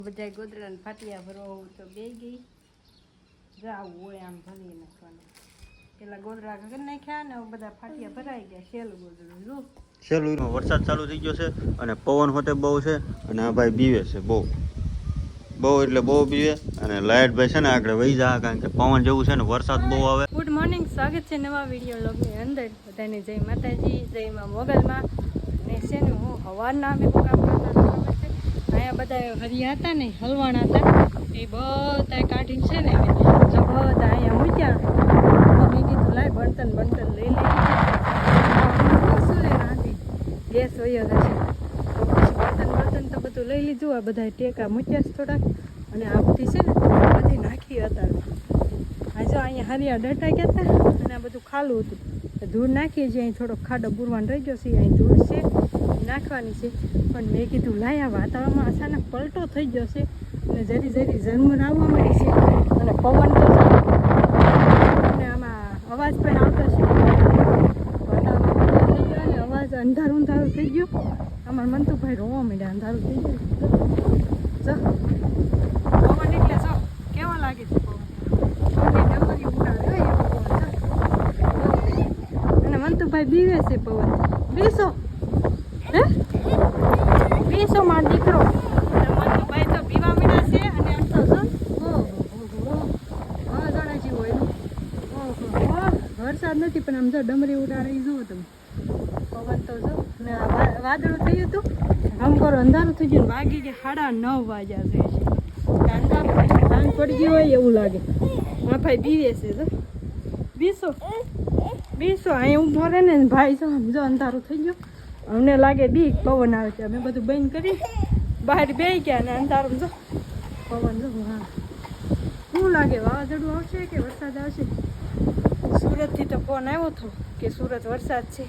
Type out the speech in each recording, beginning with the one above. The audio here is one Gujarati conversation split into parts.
બધા ગોદરાને ફાટિયા ભરવા તો બે ગઈ જાવું હોય આમ ભરી નાખવાનું. પેલા ગોદરા કરી નાખ્યા ને બધા ફાટિયા ભરાઈ ગયા. છેલ્લું ગોદરું જો છેલ્લું વરસાદ ચાલુ થઈ ગયો છે અને પવન હોતે બહુ છે અને આ ભાઈ બીવે છે બહુ એટલે બહુ બીવે અને લાઇટ ભાઈ છે ને આગળ વહી જાય કારણ કે પવન જેવું છે ને વરસાદ બહુ આવે. ગુડ મોર્નિંગ, સ્વાગત છે નવા વિડીયો લોગની અંદર. બધાને જય માતાજી, જય માં મોગલમાં. ને છે ને હું હવારના અમે કામ કરતા ખબર છે અહીંયા બધા હરિયા હતા ને હલવાણા હતા એ બધા કાઢીને છે ને જો બધા અહીંયા મૂક્યા. મેં કીધું લાય બળતન લઈ લે શું લે નાખી ગેસ વયો જશે તો પછી બળતન તો બધું લઈ લીધું. આ બધા ટેકા મૂક્યા છે થોડાક અને આ બધી છે ને બધી નાખી હતા. આ જો અહીંયા હરિયા ડટા ગયા હતા અને આ બધું ખાલું હતું. ધૂળ નાખીએ છીએ. અહીં થોડોક ખાડો બુરવાનો રહી ગયો છે. અહીં ધૂળ છે નાખવાની છે પણ મેં કીધું લાય આ વાતાવરણમાં અચાનક પલટો થઈ ગયો છે અને જરી ઝરમર આવવા મળી છે અને પવન તો છે અને આમાં અવાજ પણ આવતો છે. વાતાવરણ પલટો થઈ ગયો અને અવાજ અંધારું થઈ ગયું. અમારા મંતુભાઈ રોવા માંડ્યા અંધારું થઈ ગયું. જો પવન એટલે જો કેવો લાગે છે પવન ડમરી ઉડાવે એવો પવન. અને મંતુભાઈ બીવે છે પવન. બેસો હે બેસો મારો દીકરો. મંતુભાઈ તો બીવા મીડા છે અને આમ તો જો વાદળા જેવું હોય. ઓહો વરસાદ નથી પણ આમ જો ડમરી ઉડાડે જુઓ તમે. પવન તો જો ને વાદળું થયું હતું આમ કરો અંધારું થઈ ગયું. વાગી ગયા 9:30 વાગ્યા છે. સાંજ પડી ગઈ હોય એવું લાગે. હા ભાઈ બીવે છે જો બીસો અહીંયા ઊભો રહે ને ભાઈ જો આમ જો અંધારું થઈ ગયું. અમને લાગે બીક પવન આવે છે. અમે બધું બંધ કરી બહાર બેસી ગયા ને અંધારું જો પવન જો. હા શું લાગે વાવાઝોડું આવશે કે વરસાદ આવશે? સુરતથી તો ફોન આવ્યો હતો કે સુરત વરસાદ છે.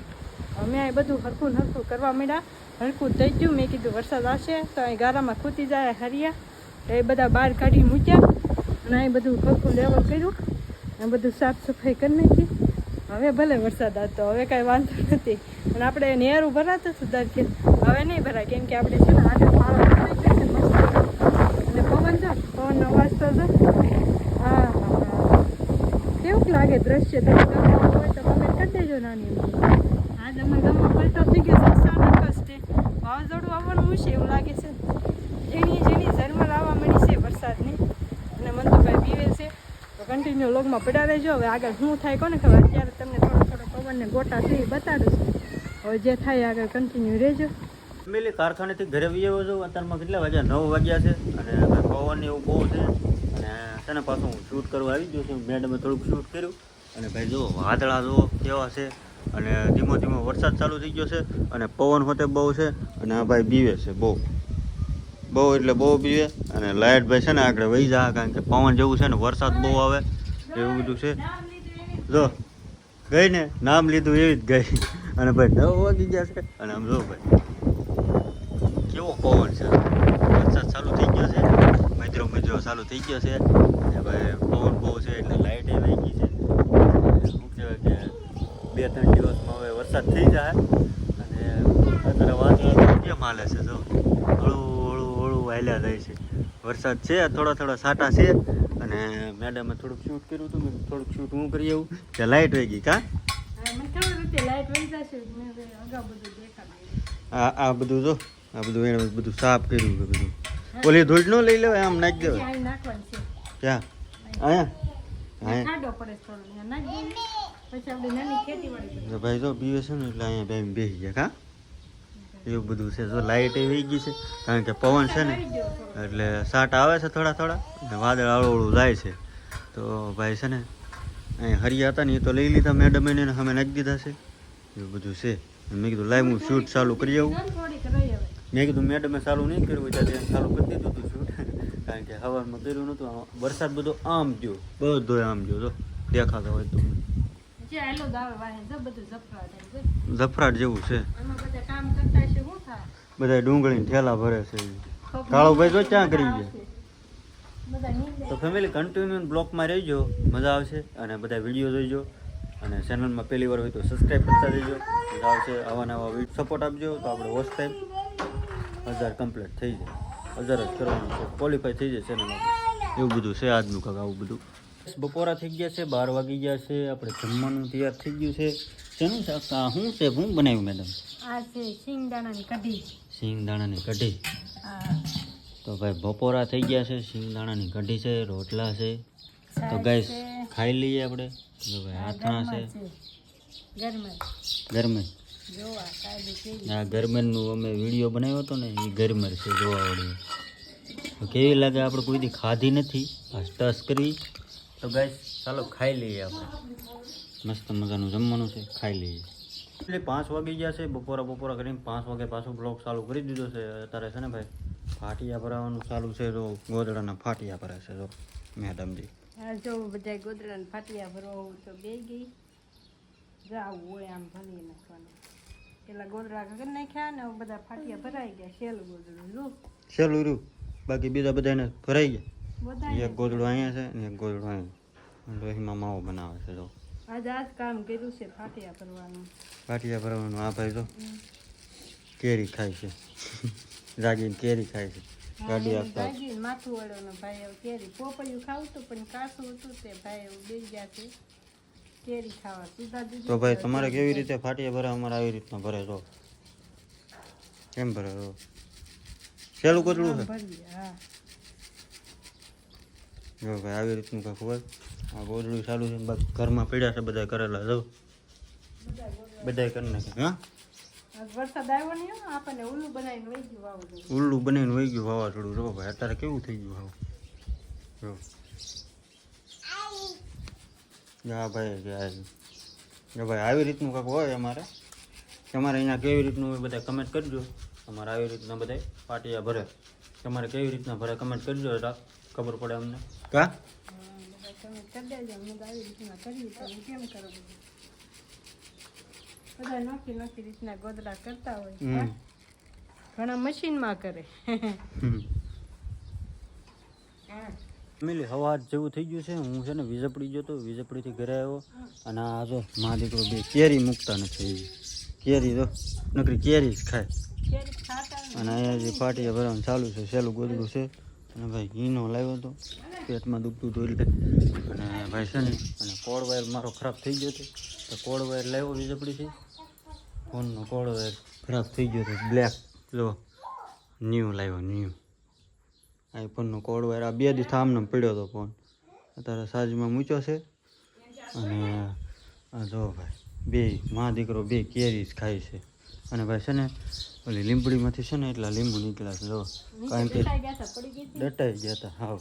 અમે આ બધું હરખું કરવા માંડ્યા. હરખું થઈ ગયું. મેં કીધું વરસાદ આવશે તો અહીં ગારામાં ખૂતી જાય હરિયા એ બધા બહાર કાઢી મૂક્યા અને અહીં બધું હરખું લેવલ કર્યું અને બધું સાફ સફાઈ કરી નાખી. હવે ભલે વરસાદ આવતો હવે કાંઈ વાંધો નથી. અને આપણે નેરું ભરાતું હતું દર કે હવે નહીં ભરાય કેમ કે આપણે છે ને આગળ પાળો થઈ ગયો છે મસ્ત. અને પવન જો પવનનો અવાજ તો જો હા કેવું લાગે દ્રશ્ય. તમે ગામમાં હોય તો કમેન્ટ કરી દેજો નાની. આજ અમે ગામમાં પલટો થઈ ગયો અચાનક જ તે વાવાઝોડું આવવાનું છે એવું લાગે છે. ઝીણી ઝરમર આવવા મળી છે વરસાદની અને મંતુભાઈ બીવે છે. તો કન્ટિન્યુ લોગમાં પડ્યા રહેજો. હવે આગળ શું થાય કોને ખબર. અત્યારે તમને થોડો પવનને ગોટા થઈ બતાડું છું. હવે જે થાય આગળ કન્ટિન્યુ રહેજો. ફેમિલી કારખાનેથી ઘરે આવી આવ્યો છું. અત્યારમાં કેટલા વાગ્યા 9 વાગ્યા છે અને પવન એવું બહુ છે અને છે ને પાછું હું શૂટ કરવા આવી ગયો છું. મેડમે થોડુંક શૂટ કર્યું અને ભાઈ જુઓ વાદળા જુઓ કેવા છે અને ધીમો વરસાદ ચાલુ થઈ ગયો છે અને પવન હોતે બહુ છે અને આ ભાઈ બીવે છે બહુ એટલે બહુ બીવે અને લાઇટ ભાઈ છે ને આગળ વહી જાય કારણ કે પવન જેવું છે ને વરસાદ બહુ આવે એવું બધું છે. જો ગઈ ને નામ લીધું એવી જ ગઈ અને ભાઈ 9 વાગી ગયા છે અને આમ જો ભાઈ કેવો પવન છે. વરસાદ ચાલુ થઈ ગયો છે. મજરો ચાલુ થઈ ગયો છે અને ભાઈ પવન બહુ છે એટલે લાઇટ એ વહી ગઈ છે. શું કહેવાય કે 2-3 દિવસમાં હવે વરસાદ થઈ જાય અને અત્યારે વાદળા કેમ હાલે છે જો હળવું હાલ્યા જાય છે. વરસાદ છે થોડા છાંટા છે અને મેડમે થોડુંક શૂટ કર્યું હતું. મેં થોડુંક શૂટ હું કરી આવું કે લાઇટ વહી ગઈ કા આ બધું જો આ બધું એને બધું સાફ કર્યું છે. બધું ઓલી ધૂળ ન લઈ લેવાય આમ નાખી દેવાય. ક્યાં અહીંયા ભાઈ જો બીવે છે ને એટલે અહીંયા બેસી ગયા કા એવું બધું છે. જો લાઇટ એ વહી ગઈ છે કારણ કે પવન છે ને એટલે સાટ આવે છે થોડા અને વાદળ હળવું જાય છે. તો ભાઈ છે ને અહીંયા હરિયા હતા ને એ તો લઈ લીધા મેડમ એને અમે નાખી દીધા છે. એવું બધું છે. મેં કીધું લાઈવ હું શૂટ ચાલુ કરી આવું. મેં કીધું મેડમે ચાલુ નહીં કર્યું ત્યારે ચાલુ કરી દીધું હતું શૂટ કારણ કે હવામાં કર્યું નહોતું. વરસાદ બધો આમ ગયો બધો આમ ગયો જો દેખાતો હોય તો જફરાટ જેવું છે. બધા ડુંગળીને ઠેલા ભરે છે. કાળુભાઈ જો ક્યાં કરી ગયા. તો ફેમિલી કન્ટિન્યુ બ્લોકમાં રહેજો મજા આવશે અને બધા વિડીયો જોઈજો અને ચેનલમાં પહેલી વાર હોય તો સબસ્ક્રાઈબ કરતા જજો. મજા આવશે આવા નવા સપોર્ટ આપજો તો આપણે વોચ ટાઈમ 1000 કમ્પ્લીટ થઈ જાય. હજાર જ કરવાનું છે, ક્વોલિફાય થઈ જશે ને એવું બધું છે આજનું કાંક આવું બધું. બપોરા થઈ ગયા છે, 12 વાગી ગયા છે, આપણે જમવાનું તૈયાર થઈ ગયું છે. શેનું શાક શું છે, શું બનાવ્યું મેડમ? આ છે સિંગદાણાની કઢી. સિંગદાણાની કઢી. તો ભાઈ બપોરા થઈ ગયા છે, સિંગદાણાની કઢી છે, રોટલા છે. તો ગાઈસ ખાઈ લઈએ આપણે. જો ભાઈ આથણા છે ગરમે. આ ગરમેરનું અમે વિડીયો બનાવ્યો હતો ને, એ ગરમેર છે જોવા વાળી. તો કેવી લાગે, આપણે કોઈ દી ખાધી નથી, આ ટચ કરી. તો ગાઈસ ચાલો ખાઈ લઈએ આપણે. મસ્ત મજાનું જમવાનું છે, ખાઈ લઈએ. એટલે 5 વાગી ગયા છે, બપોરા કરીને 5 વાગે પાછો બ્લોગ ચાલુ કરી દીધો છે. અત્યારે છે ને ભાઈ ફાટિયા ભરાવાનું ચાલુ છે. જો ગોદડાના ફાટિયા ભરે છે જો મેડમજી. હા જો બધા ગોદડાના ફાટિયા ભરવા તો બે ગઈ જાવું હોય આમ ભરી નાખવાનું. પેલા ગોદડા કરી નાખ્યા ને બધા ફાટિયા ભરાઈ ગયા. છેલ્લું ગોદડું જો છેલ્લું રહ્યું, બાકી બીજા બધાને ભરાઈ ગયા. બધા એક ગોદડું અહીંયા છે ને એક ગોદડું અહીંયા. લોહીમાં માવો બનાવે છે જો. આજ કામ કર્યું છે ફાટિયા ભરવાનું. ફાટિયા ભરવાનું. આ ભાઈ જો કેરી ખાય છે, જાગીને કેરી ખાય છે. ગાડી આપતા માથું વળવાનો ભાઈ એવું કેરી પોપૈયું ખાવું હતું પણ કાસું હતું તે ભાઈ એવું બે ગયા છે કેરી ખાવા. તો ભાઈ તમારે કેવી રીતે ફાટિયા ભરે? અમારે આવી રીતના ભરે જો. કેમ ભરે? છેલ્લું ગોદડું છે. હા જો ભાઈ આવી રીતનું કાંક હોય. આ ગોદડું ચાલુ છે, બાકી ઘરમાં પડ્યા છે બધા કરેલા જો. બધા કરી નાખે. હા વરસાદ આવ્યો નહીં, આપણને ઉલ્લું બનાવીને વહી ગયું વાવાઝોડું. ઉલ્લું બનાવીને વહી ગયું વાવાઝોડું. જો ભાઈ અત્યારે કેવું થઈ ગયું હાવ. જો હા ભાઈ, જો ભાઈ આવી રીતનું કાંક હોય અમારે. તમારે અહીંયા કેવી રીતનું હોય બધા કમેન્ટ કરજો. અમારે આવી રીતના બધા પાટિયા ભરે. તમારે કેવી રીતના ભરે કમેન્ટ કરજો, ખબર પડે અમને. કા તમે કરી દેજો, હું આવી રીતના કરી તો કેમ કરો બધું. બધા નોખી રીતના ગોદડા કરતા હોય. ઘણા મશીનમાં કરે. ફેમિલી હવા જેવું થઈ ગયું છે. હું છે ને વીજપડી ગયો તો, વીજપડીથી ઘરે આવ્યો અને આ જો મા દીકરો બે કેરી મૂકતા નથી. કેરી તો નકરી કેરી જ ખાય. અને અહીંયા જે ફાટિયા ભરવાનું ચાલુ છે, સહેલું ગોદડું છે. અને ભાઈ ઈનો લાવ્યો હતો, પેટમાં દુખતું હતું એટલે. અને ભાઈ છે ને અને કોડ વાયર મારો ખરાબ થઈ ગયો હતો, તો કોડ વાયર લાવ્યો વીજપડીથી. ફોનનો કોડ વાયર ખરાબ થઈ ગયો હતો, બ્લેક જો ન્યૂ લાવ્યો, ન્યૂ આઈફોનનો કોડ વાયર. આ 2 દિવસ આમને પડ્યો હતો ફોન, અત્યારે સાજમાં મૂક્યો છે. અને આ જો ભાઈ બે મા દીકરો બે કેરી જ ખાય છે. અને ભાઈ છે ને ઓલી લીંબડીમાંથી છે ને એટલા લીંબુ નીકળ્યા છે જો, કારણ કે ડટાઈ ગયા હતા હાવ.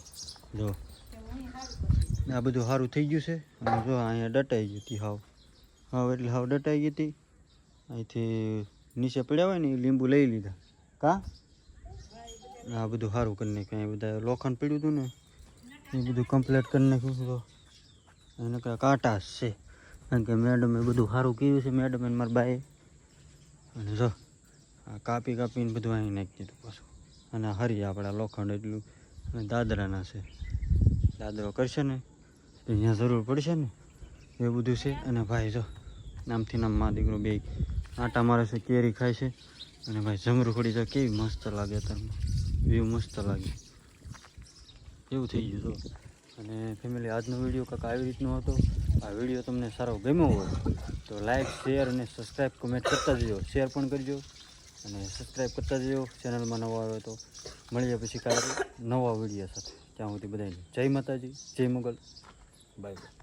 જો આ બધું સારું થઈ ગયું છે. અને જો અહીંયા ડટાઈ ગઈ હતી હાવ એટલે હાવ ડટાઈ ગઈ હતી. અહીંથી નીચે પડ્યા હોય ને એ લીંબુ લઈ લીધા. કા આ બધું સારું કરી નાખ્યું. અહીં બધા લોખંડ પડ્યું હતું ને એ બધું કમ્પ્લીટ કરી નાખ્યું. તો એને કાંઈ કાંટાશ છે, કારણ કે મેડમે બધું સારું કર્યું છે, મેડમ અને મારા બાએ. અને જો આ કાપીને બધું અહીં નાખી દીધું પાછું. અને હરી આપણા લોખંડ એટલું. અને દાદરાના છે, દાદરો કરશે ને તો અહીંયા જરૂર પડશે ને એ બધું છે. અને ભાઈ જો નામથી નામ મા દીકરો બે આટા મારે છે, કેરી ખાય છે. અને ભાઈ જમરૂખડી જો કેવી મસ્ત લાગે, અત્યારમાં વ્યૂ મસ્ત લાગે એવું થઈ ગયું. જો અને ફેમિલી આજનો વિડીયો કાંઈક આવી રીતનો હતો. આ વિડીયો તમને સારો ગમ્યો હોય તો લાઈક, શેર અને સબસ્ક્રાઈબ કમેન્ટ કરતા જજો. શેર પણ કરજો અને સબસ્ક્રાઈબ કરતા જજો. ચેનલમાં નવા આવે તો મળીએ પછી કાલે નવા વિડીયો સાથે. ત્યાં સુધી બધાને જય માતાજી, જય મુગલ, બાય બાય.